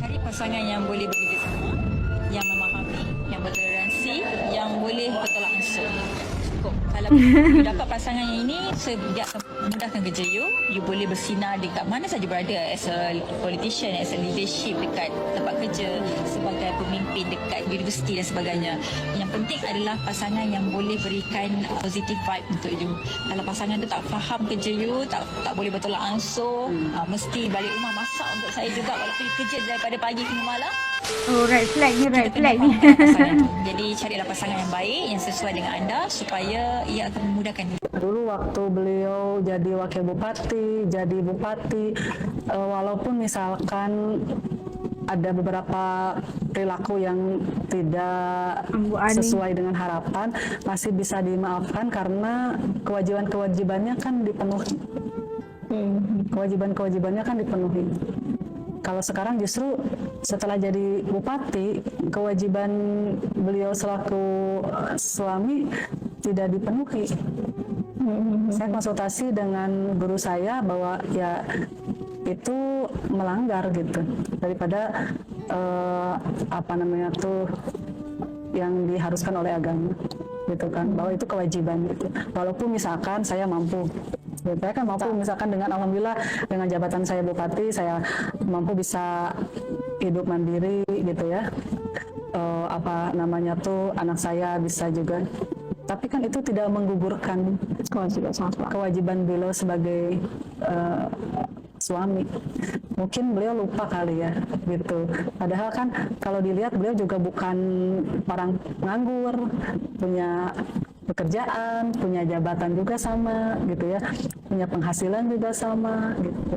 Cari pasangan yang boleh bekerjasama, yang memahami, yang bertoleransi, yang boleh bertolak ansur. Cukup. Kalau you dapat pasangan yang ini, dia akan memudahkan kerja you boleh bersinar dekat mana saja berada, as a politician, as a leadership dekat tempat kerja, sebagai pemimpin dekat universiti dan sebagainya. Yang penting adalah pasangan yang boleh berikan positive vibe untuk you. Kalau pasangan tu tak faham kerja you, tak boleh bertolak ansur, mesti balik rumah masak untuk saya juga walaupun you kerja daripada pagi hingga malam. Oh, red flag ni. Pasangan tu. Jadi carilah pasangan yang baik, yang sesuai dengan anda supaya ia akan memudahkan. Dulu waktu beliau jadi wakil bupati, jadi bupati, walaupun misalkan ada beberapa perilaku yang tidak sesuai dengan harapan, masih bisa dimaafkan karena kewajiban-kewajibannya kan dipenuhi. Kewajiban-kewajibannya kan dipenuhi. Kalau sekarang justru setelah jadi bupati, kewajiban beliau selaku suami tidak dipenuhi. Saya konsultasi dengan guru saya bahwa ya itu melanggar gitu, daripada yang diharuskan oleh agama gitu kan, bahwa itu kewajiban gitu. Walaupun misalkan saya mampu. Saya kan mampu, misalkan dengan alhamdulillah dengan jabatan saya bupati, saya mampu bisa hidup mandiri gitu ya. Anak saya bisa juga. Tapi kan itu tidak menggugurkan kewajiban beliau sebagai suami. Mungkin beliau lupa kali ya gitu. Padahal kan kalau dilihat beliau juga bukan orang nganggur, punya pekerjaan, punya jabatan juga sama gitu ya, punya penghasilan juga sama gitu.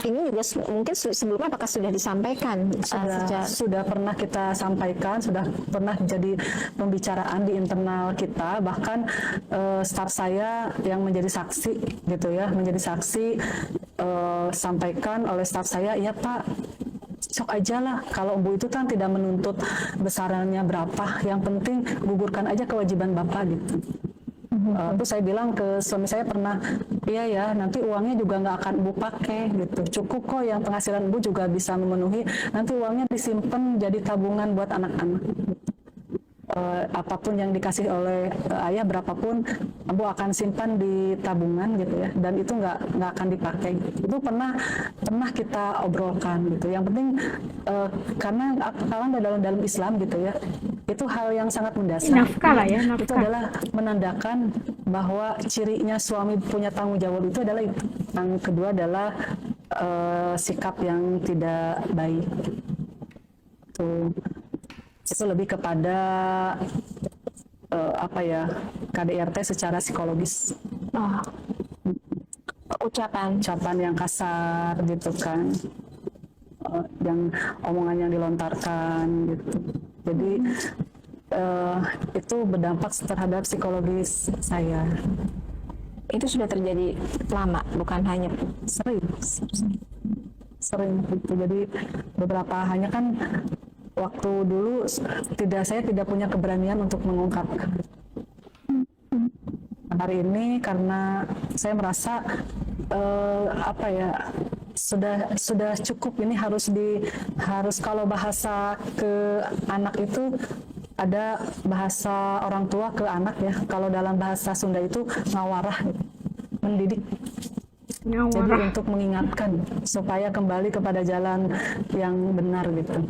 Ini juga mungkin sebelumnya apakah sudah disampaikan? Sudah pernah kita sampaikan, sudah pernah jadi pembicaraan di internal kita, bahkan staf saya yang menjadi saksi gitu ya, sampaikan oleh staf saya, ya Pak, sok aja lah, kalau Bu itu kan tidak menuntut besarannya berapa, yang penting gugurkan aja kewajiban Bapak gitu. Terus saya bilang ke suami saya pernah, iya ya, nanti uangnya juga nggak akan Ibu pakai gitu, cukup kok yang penghasilan Ibu juga bisa memenuhi, nanti uangnya disimpan jadi tabungan buat anak-anak. Apapun yang dikasih oleh ayah, berapapun Ibu akan simpan di tabungan gitu ya, dan itu nggak akan dipakai. Itu pernah kita obrolkan gitu. Yang penting karena kalau dalam Islam gitu ya, itu hal yang sangat mendasar. Nafkah lah ya, nafkah. Itu adalah menandakan bahwa cirinya suami punya tanggung jawab itu adalah itu. Yang kedua adalah sikap yang tidak baik. Itu lebih kepada KDRT secara psikologis. Ucapan yang kasar gitu kan, yang omongan yang dilontarkan gitu. Jadi itu berdampak terhadap psikologis saya. itu sudah terjadi lama, bukan hanya sering gitu. Jadi beberapa, hanya kan waktu dulu saya tidak punya keberanian untuk mengungkapkan. Hari ini karena saya merasa sudah cukup, ini harus kalau bahasa ke anak itu ada bahasa orang tua ke anak ya. Kalau dalam bahasa Sunda itu ngawarah, mendidik. Jadi untuk mengingatkan supaya kembali kepada jalan yang benar gitu.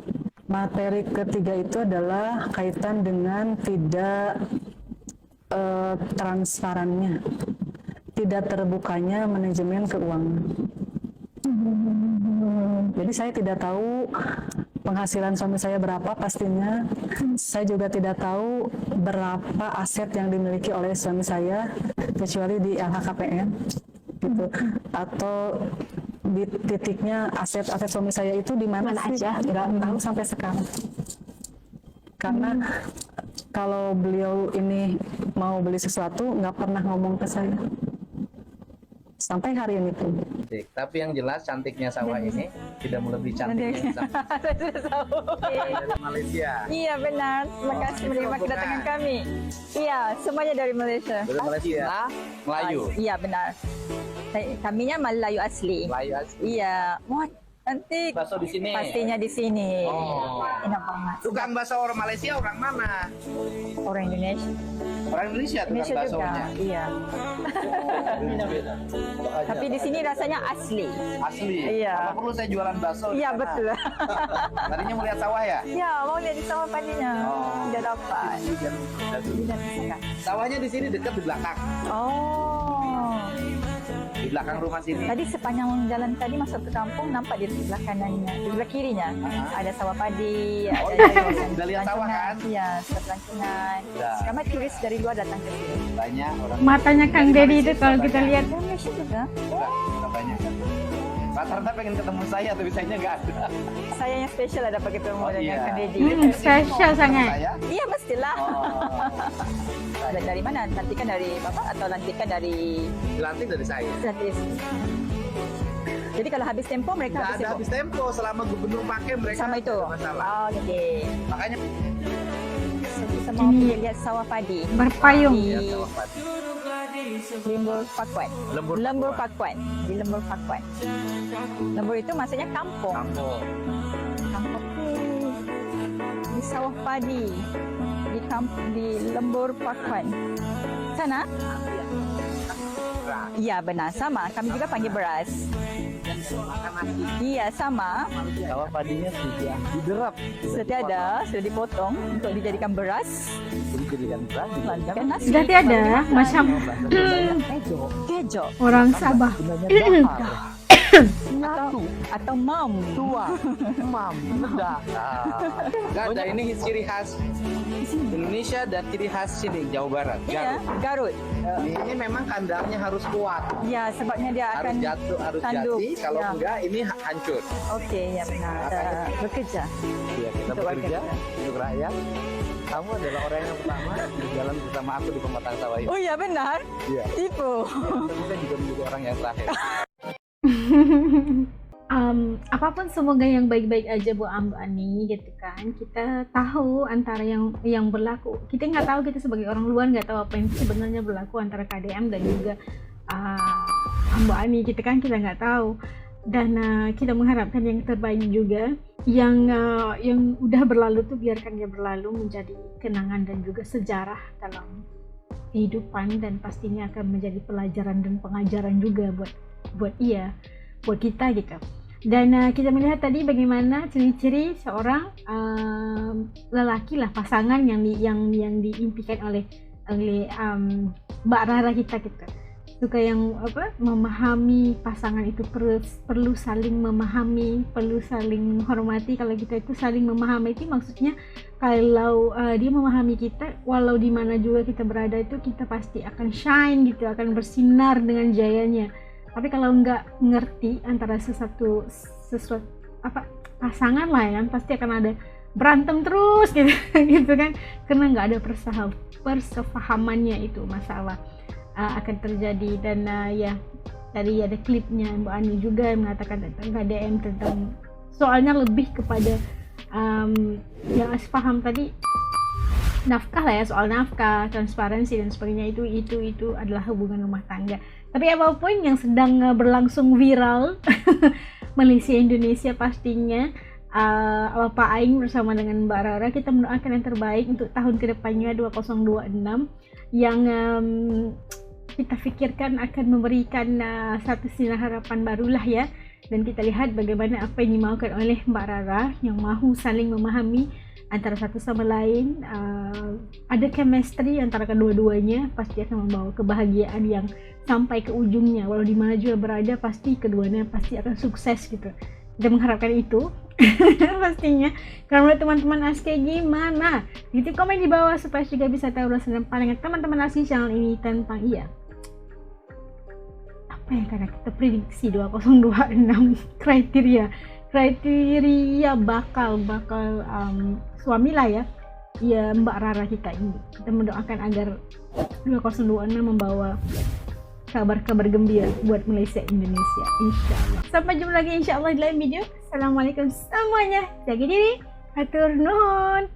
Materi ketiga itu adalah kaitan dengan tidak transparannya, tidak terbukanya manajemen keuangan. Jadi saya tidak tahu penghasilan suami saya berapa pastinya. Saya juga tidak tahu berapa aset yang dimiliki oleh suami saya, kecuali di LHKPN gitu. Atau di titiknya aset suami saya itu di mana aja, nggak tahu sampai sekarang. Karena kalau beliau ini mau beli sesuatu nggak pernah ngomong ke saya sampai hari ini pun. Tapi yang jelas cantiknya sawah ini tidak melebihi cantiknya sawah dari Malaysia. Iya benar. Terima kasih menerima kedatangan kami. Iya, semuanya dari Malaysia. Dari Malaysia. Melayu. Iya benar. Kaminya Melayu asli. Melayu asli. Iya. Wah, Nanti Bakso di sini. pastinya di sini. Oh. Enak banget. Tukang bakso orang Malaysia orang mana? Orang Indonesia. Orang Indonesia tukang Indonesia juga. baksonya. Iya. Tapi di sini rasanya asli. Asli. Iya. Apa perlu saya jualan bakso? di Iya sana? betul. Tadinya mau lihat sawah ya? Ya mau lihat di sawah padinya. Oh. Tidak dapat. Tidak bisa. Sawahnya di sini dekat di belakang. Oh. Di belakang rumah sini. Tadi sepanjang jalan tadi masuk ke kampung nampak di sebelah kanannya, di sebelah kirinya ada sawah padi, Oh, ada iya. Udah lihat sawah kan? Iya, pelancongan. Udah. Karena turis dari luar datang ke sini. Banyak orang. Matanya Kang Dari Dedi itu Malaysia kalau juga kita banyak. lihat. Indonesia juga. Udah banyak kan. Rata-rata pengen ketemu saya tapi sayanya nggak ada. Saya yang spesial ada pakai ketemu Oh, dengan iya. Kang Dedi. Spesial sangat. Saya? Iya pastilah. Oh. Dari mana? Lantikan dari Bapak atau lantikan dari Dilantik dari saya. gratis? Jadi kalau habis tempo mereka Nggak ada habis tempo selama gubernur pakai mereka sama itu. nggak ada masalah. Oh, oke. Makanya Kita mau pergi lihat sawah padi. Berpayung. Di ya, sawah padi. Lembur Pakuan. Lembur Lembur Pakuan. Di Lembur Pakuan. Lembur itu maksudnya kampung. Kampung. Kampung di sawah padi. Di Lembur Pakuan. Sana? Iya benar sama. Kami juga panggil beras. Iya sama. Sawah padinya sudah diderap, Sudah tiada, sudah dipotong untuk dijadikan beras. dijadikan beras, Lantikan nasi. Sudah tiada macam Kejo. orang Sabah. Atau mam. tua, mam, muda. Nggak ada, ini ciri khas Indonesia dan ciri khas sini Jawa Barat. Iya, Garut. Ini memang kandangnya harus kuat, Ya, sebabnya dia harus akan jatuh, harus tanduk. jati. Kalau Ya. enggak, ini hancur. Oke, ya benar. Bekerja. Ya, kita Untuk bekerja rakyat. untuk rakyat. Kamu adalah orang yang pertama berjalan bersama aku di pematang sawah ini. Oh iya benar. Iya. Tipu. Tapi saya juga menjadi orang yang terakhir. Apapun semoga yang baik-baik aja Bu Ani gitu kan. Kita tahu antara yang berlaku. Kita nggak tahu, kita sebagai orang luar nggak tahu apa yang sebenarnya berlaku antara KDM dan juga Bu Ani gitu kan, kita nggak tahu. Dan kita mengharapkan yang terbaik juga. Yang udah berlalu tuh biarkan dia berlalu menjadi kenangan dan juga sejarah dalam kehidupan, dan pastinya akan menjadi pelajaran dan pengajaran juga buat kita gitu. Dan kita melihat tadi bagaimana ciri-ciri seorang lelaki lah, pasangan yang diimpikan oleh Mbak Rara kita gitu. Suka yang memahami pasangan itu, perlu saling memahami, perlu saling menghormati. Kalau kita itu saling memahami itu maksudnya kalau dia memahami kita, walau di mana juga kita berada itu kita pasti akan shine gitu, akan bersinar dengan jayanya. Tapi kalau nggak ngerti antara sesuatu pasangan lah ya, pasti akan ada berantem terus gitu, gitu kan, karena nggak ada persefahamannya, itu masalah akan terjadi. Dan ya tadi ada klipnya Mbak Ani juga yang mengatakan tentang KDM, tentang soalnya lebih kepada yang paham tadi nafkah lah ya, soal nafkah, transparansi dan sebagainya, itu adalah hubungan rumah tangga. Tapi apapun yang sedang berlangsung viral Malaysia Indonesia pastinya Bapak Aing bersama dengan Mbak Rara, kita mendoakan yang terbaik untuk tahun kedepannya 2026 yang kita pikirkan akan memberikan satu sinar harapan barulah ya. Dan kita lihat bagaimana apa yang dimaukan oleh Mbak Rara yang mahu saling memahami antara satu sama lain, ada chemistry antara kedua-duanya, pasti akan membawa kebahagiaan yang sampai ke ujungnya. Walau di mana juga berada, pasti keduanya pasti akan sukses gitu. Kita mengharapkan itu pastinya. Kalau menurut teman-teman Aske gimana? Gitu komen di bawah supaya juga bisa tahu rasa dan pandangan teman-teman Aske channel ini tentang apa ya, karena kita prediksi 2026 kriteria bakal suami lah ya Mbak Rara kita ini. Kita mendoakan agar 2026 membawa kabar-kabar gembira buat Malaysia Indonesia, insyaallah. Sampai jumpa lagi insyaallah di lain video. Assalamualaikum semuanya, jaga diri, hatur nuhun.